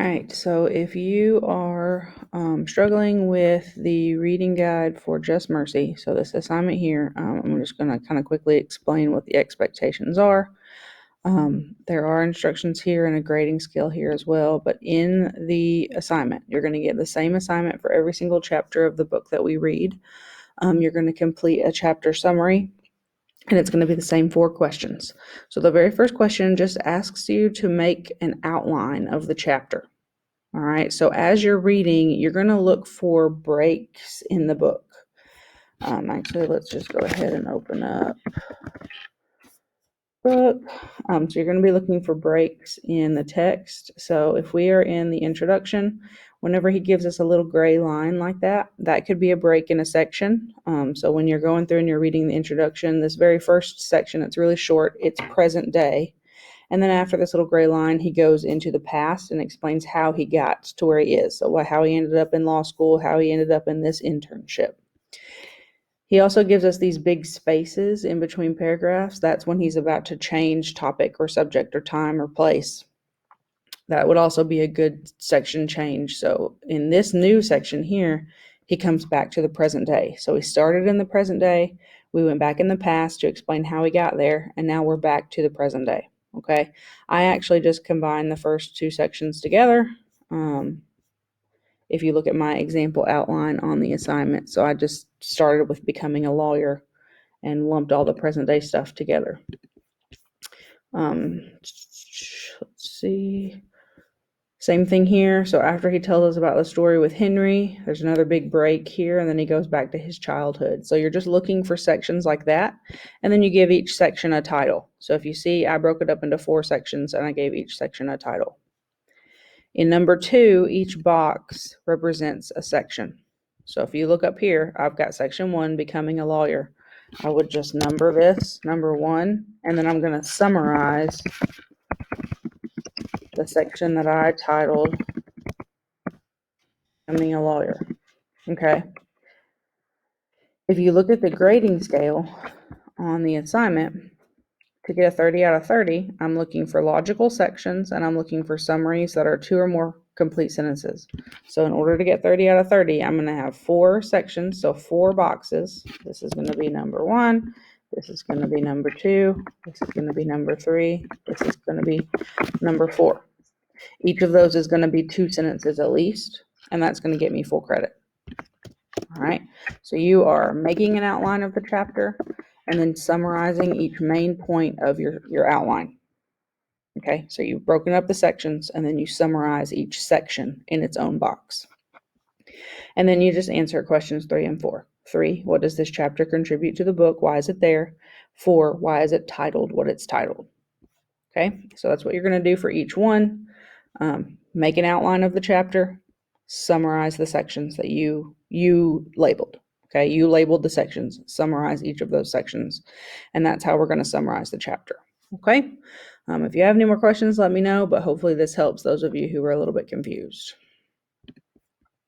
All right, so if you are struggling with the reading guide for Just Mercy, so this assignment here, I'm just going to kind of quickly explain what the expectations are. There are instructions here and a grading scale here as well, but in the assignment, you're going to get the same assignment for every single chapter of the book that we read. You're going to complete a chapter summary, and it's going to be the same 4 questions. So the very first question just asks you to make an outline of the chapter. All right, so as you're reading, you're going to look for breaks in the book. Actually, let's just go ahead and open up book. So you're going to be looking for breaks in the text. So if we are in the introduction, whenever he gives us a little gray line like that, that could be a break in a section. So when you're going through and you're reading the introduction, this very first section, it's really short, it's present day. And then after this little gray line, he goes into the past and explains how he got to where he is. So how he ended up in law school, how he ended up in this internship. He also gives us these big spaces in between paragraphs. That's when he's about to change topic or subject or time or place. That would also be a good section change. So in this new section here, he comes back to the present day. So we started in the present day, we went back in the past to explain how we got there, and now we're back to the present day. Okay, I actually just combined the first 2 sections together. If you look at my example outline on the assignment, so I just started with becoming a lawyer and lumped all the present day stuff together. Let's see. Same thing here. So after he tells us about the story with Henry, there's another big break here, and then he goes back to his childhood. So you're just looking for sections like that, and then you give each section a title. So if you see, I broke it up into 4 sections, and I gave each section a title. In number 2, each box represents a section. So if you look up here, I've got section 1, becoming a lawyer. I would just number this, number 1, and then I'm going to summarize the section that I titled becoming a lawyer. Okay. If you look at the grading scale on the assignment, to get a 30 out of 30, I'm looking for logical sections and I'm looking for summaries that are 2 or more complete sentences. So in order to get 30 out of 30, I'm going to have 4 sections, so 4 boxes. This is going to be number 1. This is going to be number 2. This is going to be number 3. This is going to be number 4. Each of those is going to be 2 sentences at least, and that's going to get me full credit. All right, so you are making an outline of the chapter and then summarizing each main point of your outline. Okay, so you've broken up the sections and then you summarize each section in its own box. And then you just answer questions 3 and 4. 3, what does this chapter contribute to the book? Why is it there? 4, why is it titled what it's titled? Okay, so that's what you're going to do for each one. Make an outline of the chapter, summarize the sections that you labeled. Okay, you labeled the sections, summarize each of those sections, and that's how we're going to summarize the chapter. Okay, if you have any more questions, let me know, but hopefully this helps those of you who are a little bit confused.